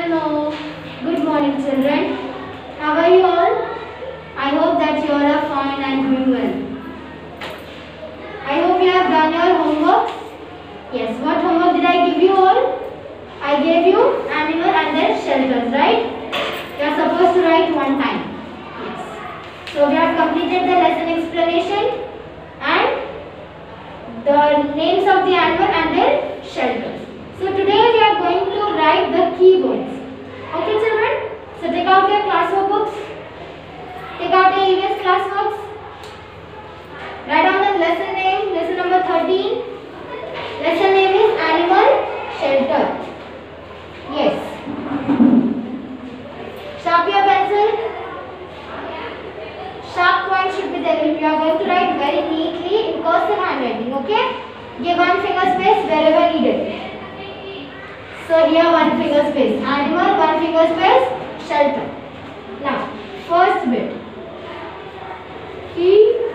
Hello. Good morning, children. How are you all? I hope that you all are fine and doing well. I hope you have done your homework. Yes. What homework did I give you all? I gave you animal and their shelters, right? You are supposed to write one time. Yes. So we have completed the lesson explanation and the names of the animal and their shelters. So today we are going to write the keywords. Okay, children? So take out your classwork books. Take out your EVS classworks. Write down the lesson name, lesson number 13. Lesson name is Animal Shelter. Yes. Sharpen your pencil. Sharp point should be there. You are going to write very neatly in cursive handwriting. Okay? Give one finger space wherever needed. So here one finger space. Animal, one finger space, shelter. Now, first bit. Keyword.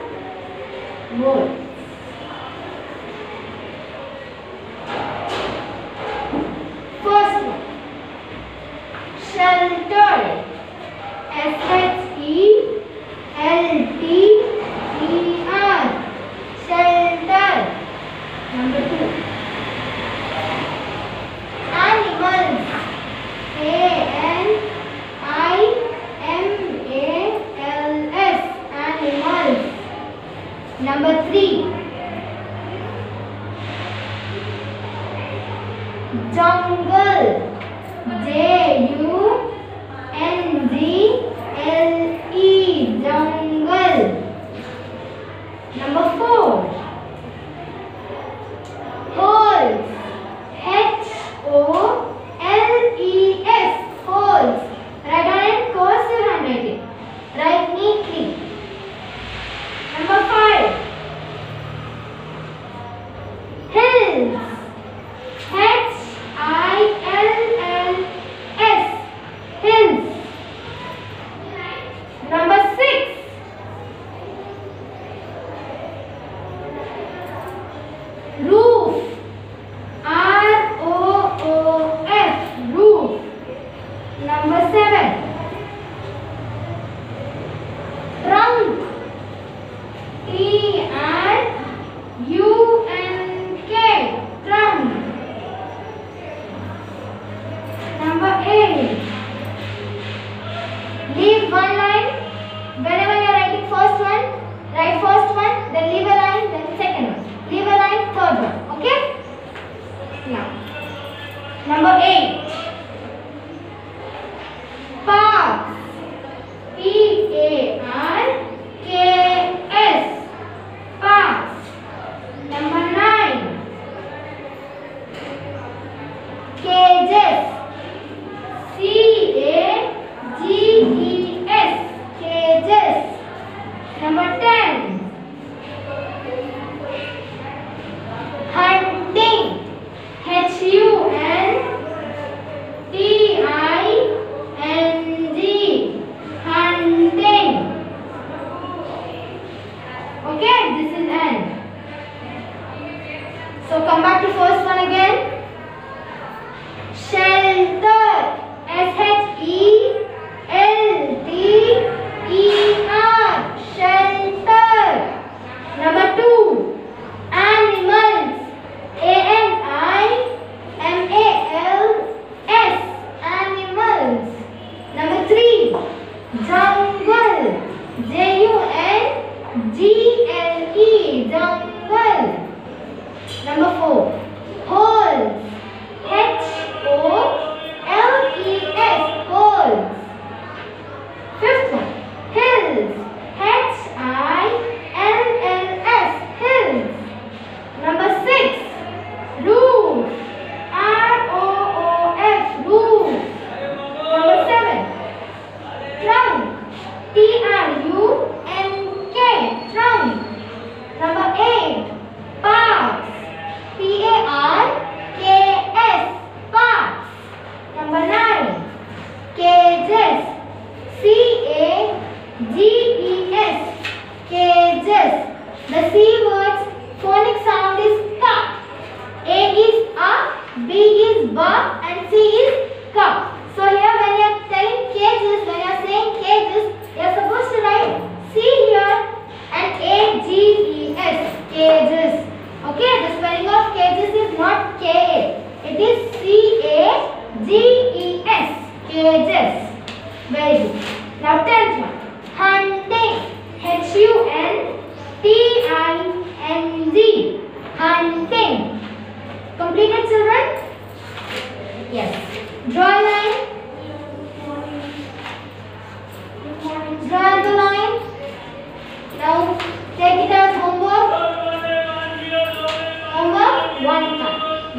First one. Shelter. S-H-E-L-T-E-R. Shelter. Number 2. Animals. A-N-I-M-A-L-S. Animals. Number 3. Jungle. J-U-N-G-L-E. Jungle. Number 4. Holes. H-O-L-E-S. Holes. Write down in cursive handwriting. Write neatly. Number 5. Hills. H-I-L-L-S. Hills. Number 6. Roof. R-O-O-F. Roof. Number 7. Trunk. T-R-U-N-K. Trunk. Number 8. Leave one line. Whenever you are writing first one, write first one, then leave a line, then second one. Leave a line, third one. Okay? Now, number 8. Parks. P-A-R-K-S. Parks. Number 9. Cages. C-A-G-E-S. Cages. Number 10. Hunting. H-U-N-T-I-N-G.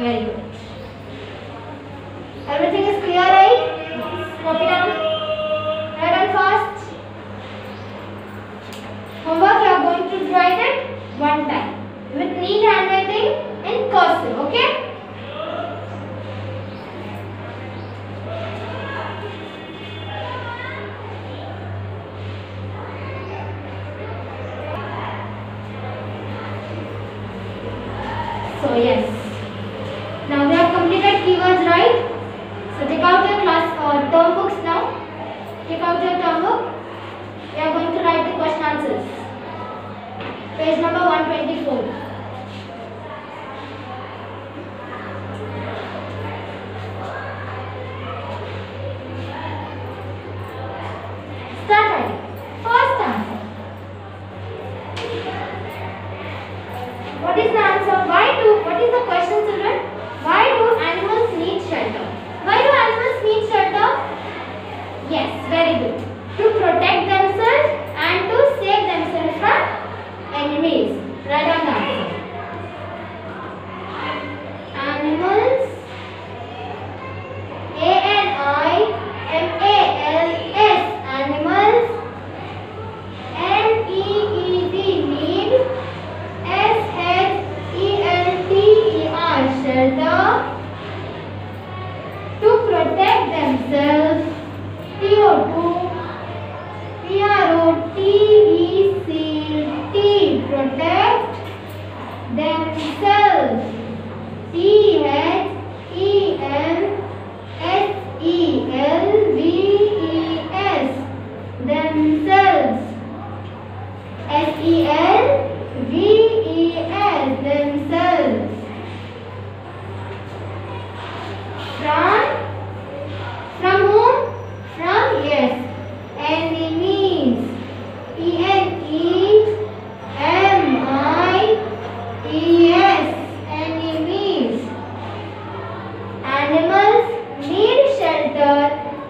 Very good. Everything is clear, right? Copy down. Write down fast. Homework, you are going to write it one time with neat handwriting in cursive. Okay? So yes. Now we have completed keywords, right? So take out your term books now. Take out your term book. We are going to write the question answers. Page number 124. Start writing. First answer. What is the answer? What is the question, children? Why do animals need shelter? Why do animals need shelter? Yes, very good. To protect themselves and to save themselves from enemies. Write down the answer. Animals. A-N-I-M-A-L-S. Animals. N-E-E-D. Need. S-H-E-L-T-E-R. Shelter. To protect themselves. P-O-2. P-R-O-T-E-C-T. Protect themselves. T-H-E-M-S-E-L-V-E-S. Themselves. S-E-L-V-E-S. Themselves. From whom? From, yes, enemies. E-N-E-M-I-E-S. Enemies. Animals need shelter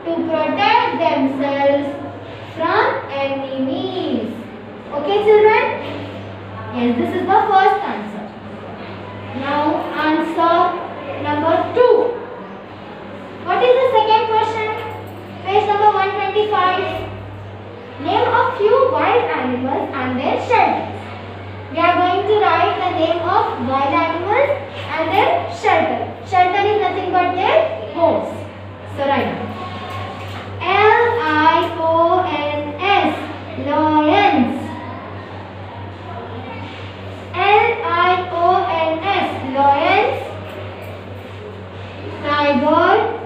to protect themselves from enemies. Okay, children? Yes, this is the first answer. Now answer number 2. What is the second question? Page number 125. Name a few wild animals and their shelters. We are going to write the name of wild animals and their shelter. Shelter is nothing but their homes. So write down. L-I-O-N-S. Lions. L-I-O-N-S. Lions. Tiger.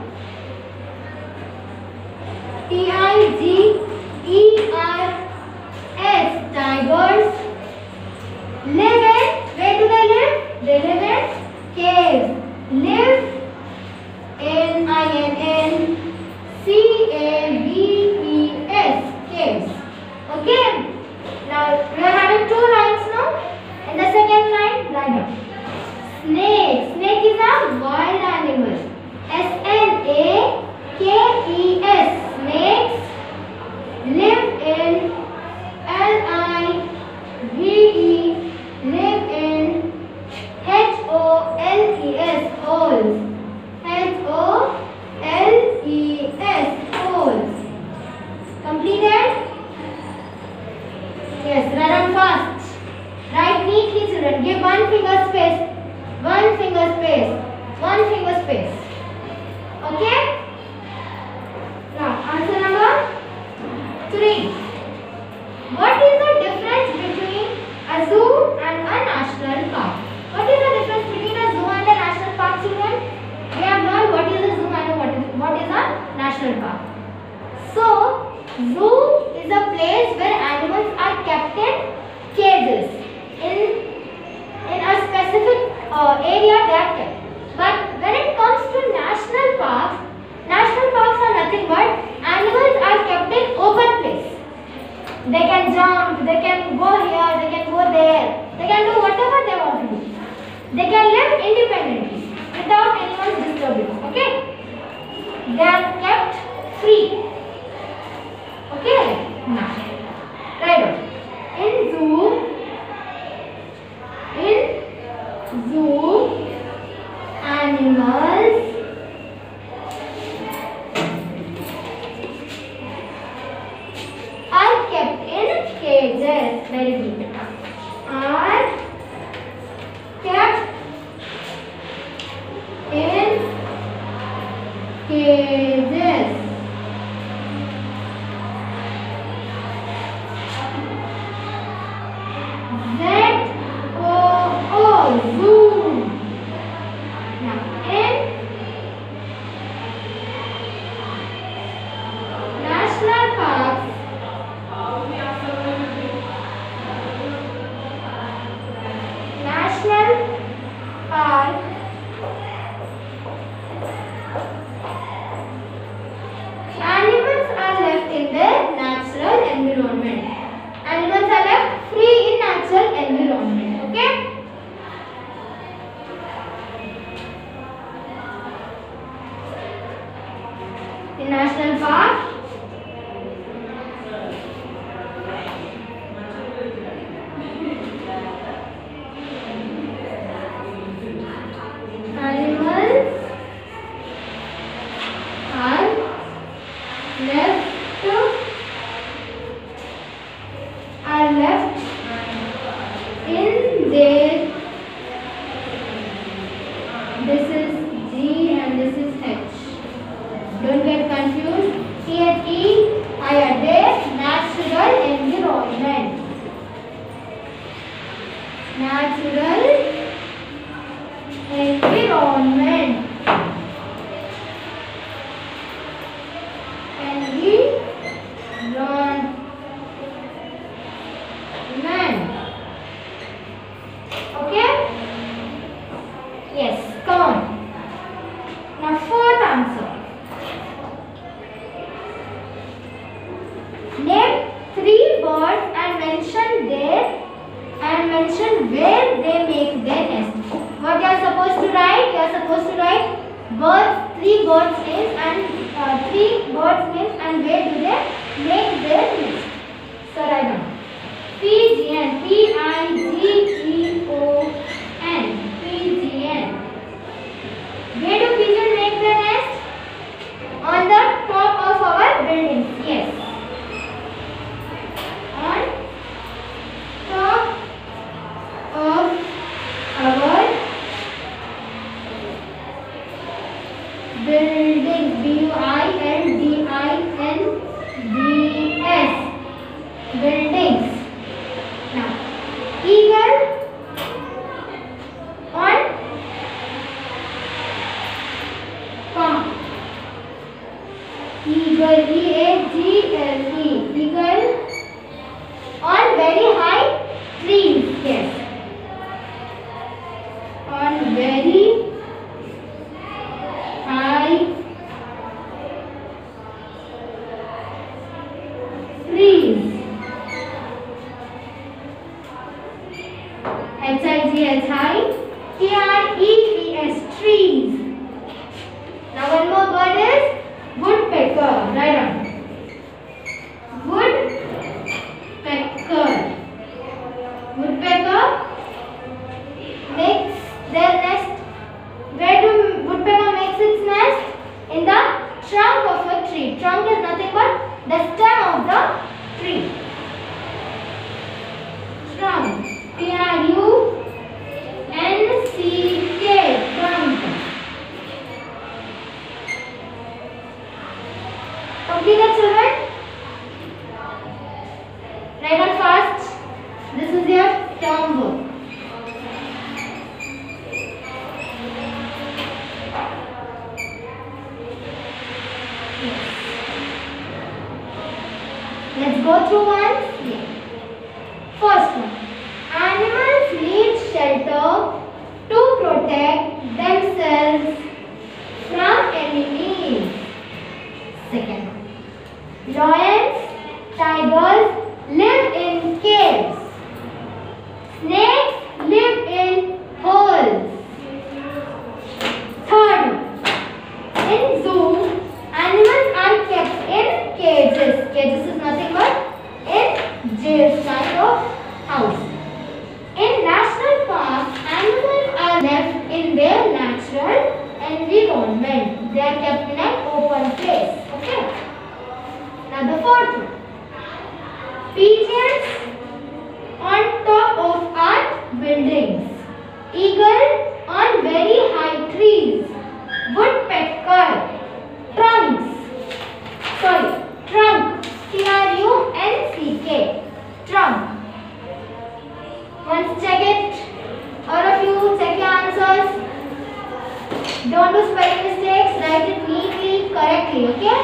T-I-G-E-R-S. Tigers. Live in, where do they live? They live in caves. Live in I-N-N-C-A-V-E-S. Caves. Okay. Now we are having 2 lines now. In the second line, write down. Snake. Snake is a wild animal. S-N-A-K-E-S. Snakes live in L-I-V-E. Live in H-O-L-E-S. Holes. H-O-L-E-S. Holes. Completed? Yes, write down fast. Write neatly, children. Give 1 finger space. 1 finger space. 1 finger space. Okay? Now, answer number 3. What is the difference between a zoo and a national park? What is the difference between a zoo and a national park, children? We have learned what is a zoo and what is a national park. So, zoo is a place where animals are kept in cages. In a specific area they are kept. But when it comes to national parks are nothing but animals are kept in open place. They can jump, they can go here, they can go there. They can do whatever they want to do. They can live independently without anyone's disturbance. Okay? They are kept free. Okay? Now, right on. In zoo, animals are kept in cages. Very good. Are kept in cages. Zoo. Now in national parks, animals are left in their natural environment. Animals are left free in natural environment. Okay. In national park, animals are left in their, this is G and this is H. Don't get confused. Here E, I are their natural environment. Natural environment. Okay? Yes, come on. Now fourth answer. Name 3 birds and mention where they make their nest. What you are supposed to write? You are supposed to write birds, 3 birds names and 3 birds names and where do they make their nest. So write down. Pigeon, P-I-G-E-O-N, pigeon. Where do pigeons make their nest? On the top of our buildings. Yes. On top of our buildings. B-U-I-L-D-I-N-G-S. Buildings. Now, eagle on farm. Eagle, E-A-G-L-E. Eagle on very high trees. Yes. On very high trees. H-I-G-H-I, T-R-E-E-S, trees. Now one more word is woodpecker. Write down. Woodpecker. Woodpecker makes their nest. Where do woodpecker makes its nest? In the trunk of a tree. Trunk is nothing but the stem of the tree. Trunk. T-R-U-N-C-K. Trunk. Complete, children? Write down fast. This is your term book. Let's go through one. Yeah. First one. Animals need shelter to protect themselves from enemies. Second one. Lions, tigers live in caves. Snakes live in holes. Third one. In zoos, animals are kept in cages. Cages is nothing but in jails kind of house. They are kept in an open place. Okay. Now the fourth one. Pigeons on top of our buildings. Eagle on very high trees. Woodpecker. Trunk. Trunk. Trunk. Once check it. All of you check your answers. Don't do spelling mistakes. Write it neatly, correctly. Okay?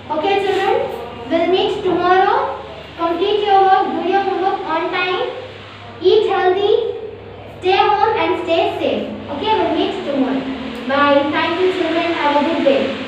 Okay, children. We'll meet tomorrow. Complete your work. Do your homework on time. Eat healthy. Stay home and stay safe. Okay? We'll meet tomorrow. Bye. Thank you, children. Have a good day.